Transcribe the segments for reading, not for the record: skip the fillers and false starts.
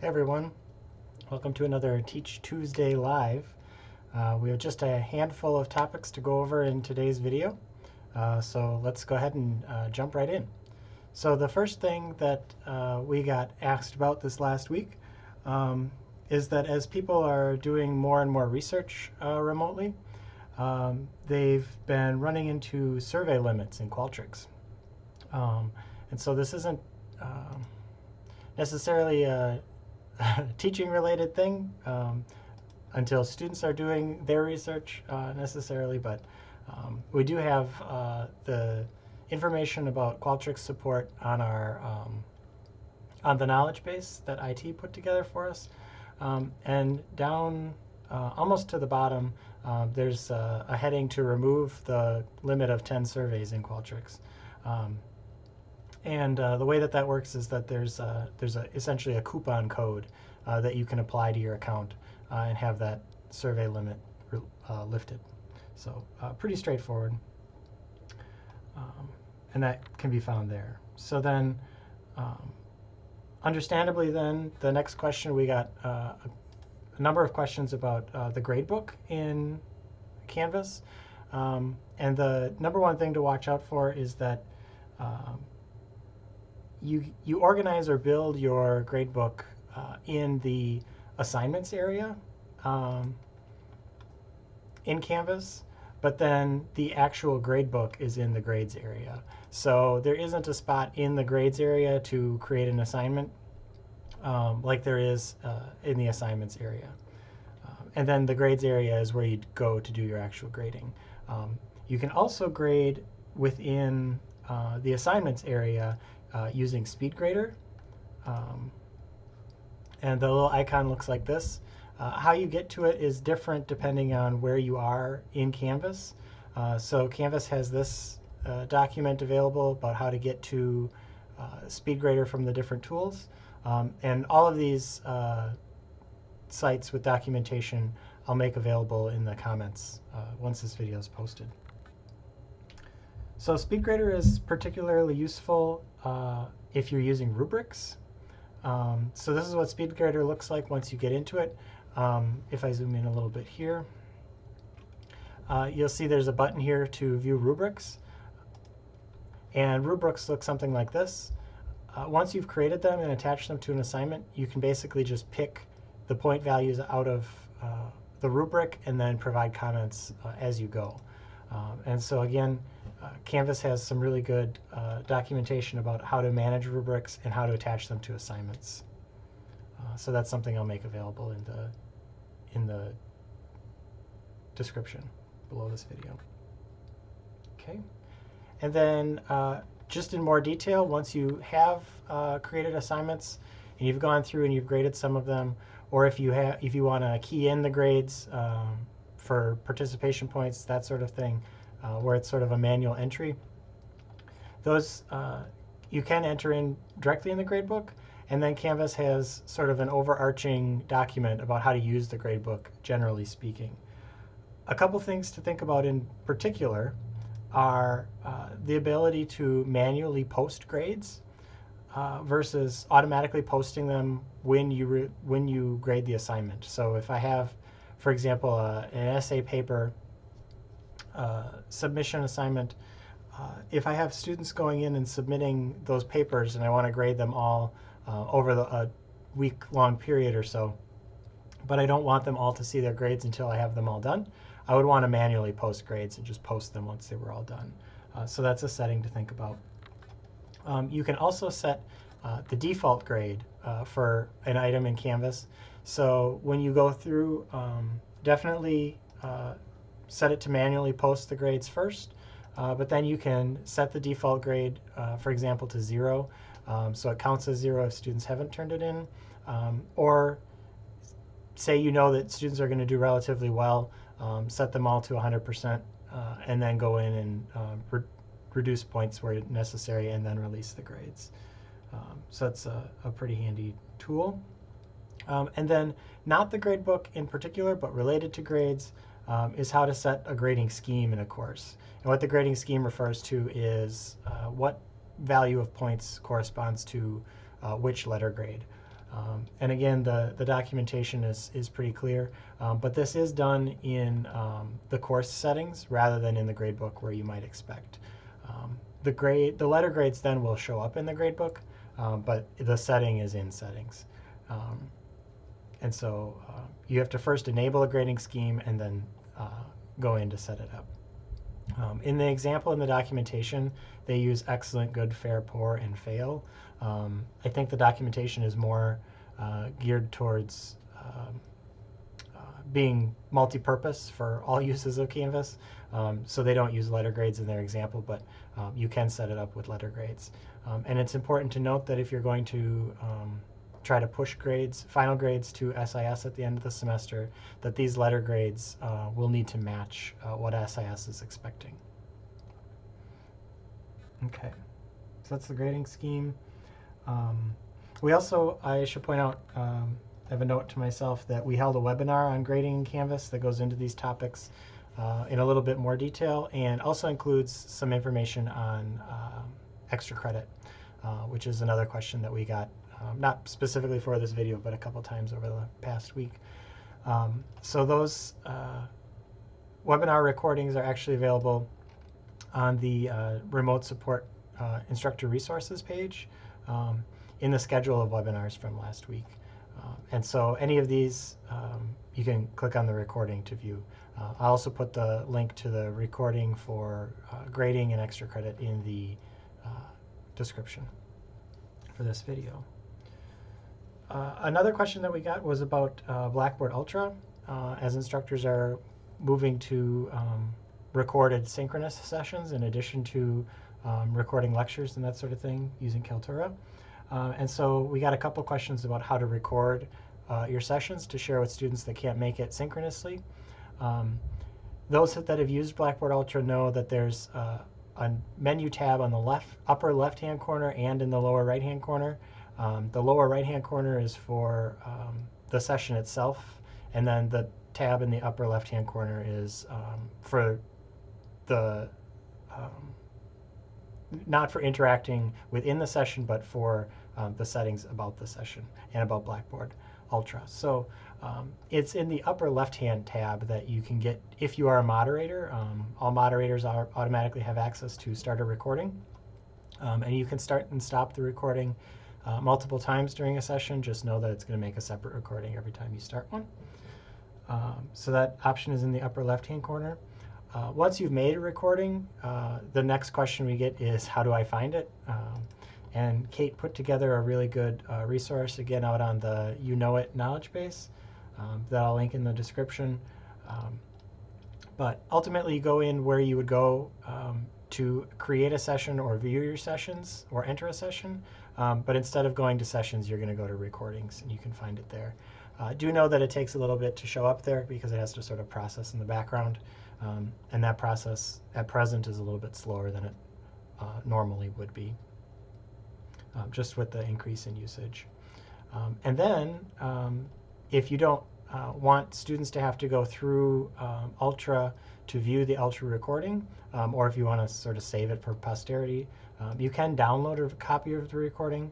Hey everyone, welcome to another Teach Tuesday Live. We have just a handful of topics to go over in today's video, so let's go ahead and jump right in. So the first thing that we got asked about this last week is that as people are doing more and more research remotely, they've been running into survey limits in Qualtrics. And so this isn't necessarily a teaching related thing until students are doing their research necessarily, but we do have the information about Qualtrics support on our on the knowledge base that IT put together for us, and down almost to the bottom there's a heading to remove the limit of 10 surveys in Qualtrics. And the way that that works is that there's essentially a coupon code that you can apply to your account and have that survey limit lifted. So pretty straightforward. And that can be found there. So then, understandably then, the next question, we got a number of questions about the gradebook in Canvas. And the number one thing to watch out for is that you organize or build your gradebook in the assignments area in Canvas, but then the actual gradebook is in the grades area. So there isn't a spot in the grades area to create an assignment like there is in the assignments area. And then the grades area is where you'd go to do your actual grading. You can also grade within the assignments area using SpeedGrader. And the little icon looks like this. How you get to it is different depending on where you are in Canvas. So Canvas has this document available about how to get to SpeedGrader from the different tools. And all of these sites with documentation I'll make available in the comments once this video is posted. So SpeedGrader is particularly useful if you're using rubrics. So this is what SpeedGrader looks like once you get into it. If I zoom in a little bit here, you'll see there's a button here to view rubrics. And rubrics look something like this. Once you've created them and attached them to an assignment, you can basically just pick the point values out of the rubric and then provide comments as you go. And so again, Canvas has some really good documentation about how to manage rubrics and how to attach them to assignments. So that's something I'll make available in the description below this video. Okay, and then just in more detail, once you have created assignments and you've gone through and you've graded some of them, or if you want to key in the grades for participation points, that sort of thing, where it's sort of a manual entry. Those you can enter in directly in the gradebook, and then Canvas has sort of an overarching document about how to use the gradebook, generally speaking. A couple things to think about in particular are the ability to manually post grades versus automatically posting them when you grade the assignment. So if I have, for example, an essay paper submission assignment, if I have students going in and submitting those papers and I want to grade them all over a week-long period or so, but I don't want them all to see their grades until I have them all done, I would want to manually post grades and just post them once they were all done. So that's a setting to think about. You can also set the default grade for an item in Canvas. So when you go through, definitely set it to manually post the grades first, but then you can set the default grade, for example, to 0. So it counts as 0 if students haven't turned it in. Or say you know that students are going to do relatively well, set them all to 100%, and then go in and reduce points where necessary and then release the grades. So that's a pretty handy tool. And then not the gradebook in particular, but related to grades, is how to set a grading scheme in a course. And what the grading scheme refers to is what value of points corresponds to which letter grade. And again, the documentation is pretty clear, but this is done in the course settings rather than in the gradebook where you might expect. The letter grades then will show up in the gradebook, but the setting is in settings. And so you have to first enable a grading scheme and then go in to set it up. In the example in the documentation, they use excellent, good, fair, poor, and fail. I think the documentation is more geared towards being multi-purpose for all uses of Canvas. So they don't use letter grades in their example, but you can set it up with letter grades. And it's important to note that if you're going to try to push grades, final grades to SIS at the end of the semester, that these letter grades will need to match what SIS is expecting. Okay, so that's the grading scheme. We also, I should point out, I have a note to myself that we held a webinar on grading in Canvas that goes into these topics in a little bit more detail and also includes some information on extra credit, which is another question that we got, not specifically for this video, but a couple times over the past week. So those webinar recordings are actually available on the remote support instructor resources page in the schedule of webinars from last week. And so any of these, you can click on the recording to view. I also put the link to the recording for grading and extra credit in the description for this video. Another question that we got was about Blackboard Ultra, as instructors are moving to recorded synchronous sessions in addition to recording lectures and that sort of thing using Kaltura. And so we got a couple questions about how to record your sessions to share with students that can't make it synchronously. Those that have used Blackboard Ultra know that there's a menu tab on the upper left-hand corner and in the lower right-hand corner. The lower right-hand corner is for the session itself, and then the tab in the upper left-hand corner is for the not for interacting within the session, but for the settings about the session and about Blackboard Ultra. So it's in the upper left-hand tab that you can get if you are a moderator. All moderators automatically have access to start a recording, and you can start and stop the recording multiple times during a session. Just know that it's going to make a separate recording every time you start one. So that option is in the upper left-hand corner. Once you've made a recording, the next question we get is, how do I find it? And Kate put together a really good resource, again, out on the You Know It knowledge base that I'll link in the description. But ultimately, you go in where you would go to create a session or view your sessions or enter a session. But instead of going to sessions, you're going to go to recordings, and you can find it there. Do know that it takes a little bit to show up there because it has to sort of process in the background. And that process at present is a little bit slower than it normally would be, just with the increase in usage. And then if you don't want students to have to go through Ultra to view the Ultra recording, or if you want to sort of save it for posterity, you can download a copy of the recording.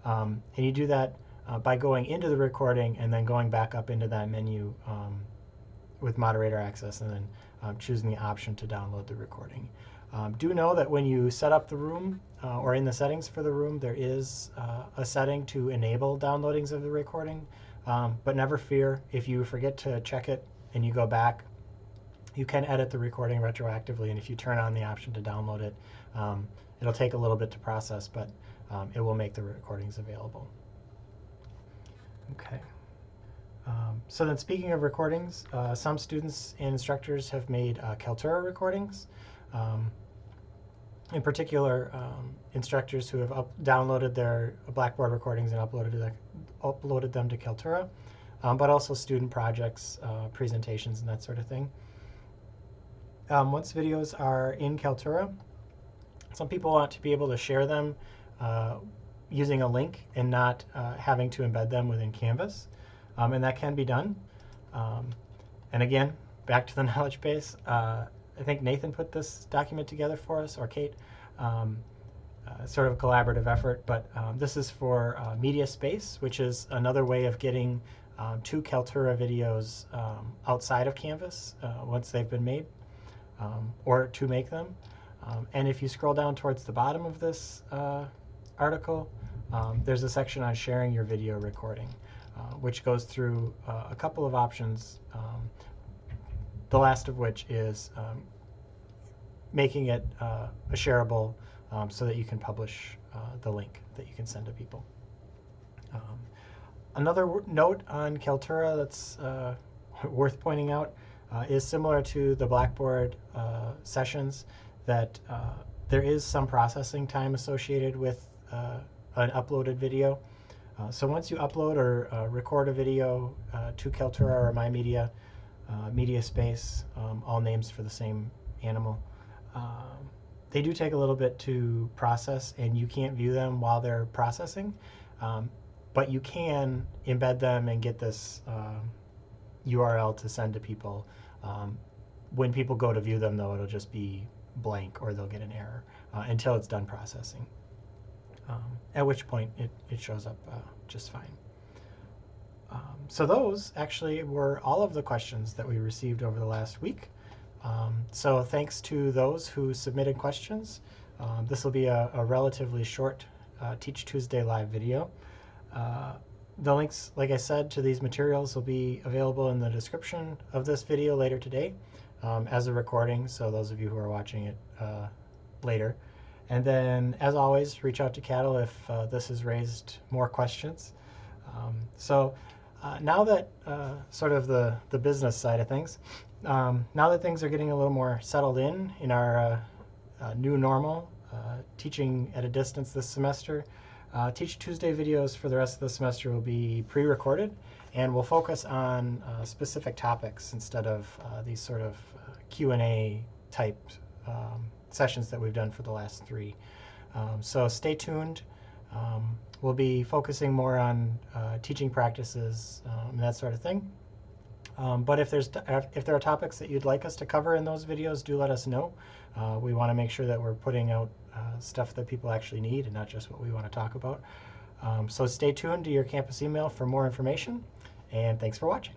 And you do that by going into the recording and then going back up into that menu with moderator access, and then choosing the option to download the recording. Do know that when you set up the room or in the settings for the room, there is a setting to enable downloadings of the recording, but never fear. If you forget to check it and you go back, you can edit the recording retroactively, and if you turn on the option to download it, it'll take a little bit to process, but it will make the recordings available. Okay. So then, speaking of recordings, some students and instructors have made Kaltura recordings. In particular, instructors who have downloaded their Blackboard recordings and uploaded them to Kaltura, but also student projects, presentations, and that sort of thing. Once videos are in Kaltura, some people want to be able to share them using a link and not having to embed them within Canvas. And that can be done. And again, back to the knowledge base. I think Nathan put this document together for us, or Kate. sort of a collaborative effort, but this is for Media Space, which is another way of getting 2 Kaltura videos outside of Canvas once they've been made, or to make them. And if you scroll down towards the bottom of this article, there's a section on sharing your video recording, which goes through a couple of options, the last of which is making it a shareable so that you can publish the link that you can send to people. Another note on Kaltura that's worth pointing out is similar to the Blackboard sessions, that there is some processing time associated with an uploaded video. So once you upload or record a video to Kaltura or MyMedia, Media Space, all names for the same animal, they do take a little bit to process, and you can't view them while they're processing, but you can embed them and get this URL to send to people. When people go to view them, though, it'll just be blank, or they'll get an error until it's done processing, at which point it shows up just fine. So those actually were all of the questions that we received over the last week. So thanks to those who submitted questions. This will be a relatively short Teach Tuesday live video. The links, like I said, to these materials will be available in the description of this video later today as a recording, so those of you who are watching it later. And then, as always, reach out to CATL if this has raised more questions. Now that sort of the business side of things, now that things are getting a little more settled in our new normal, teaching at a distance this semester, Teach Tuesday videos for the rest of the semester will be pre-recorded, and we'll focus on specific topics instead of these sort of Q&A type sessions that we've done for the last 3. So stay tuned. We'll be focusing more on teaching practices and that sort of thing. But if there are topics that you'd like us to cover in those videos, do let us know. We want to make sure that we're putting out stuff that people actually need and not just what we want to talk about. So stay tuned to your campus email for more information, and thanks for watching.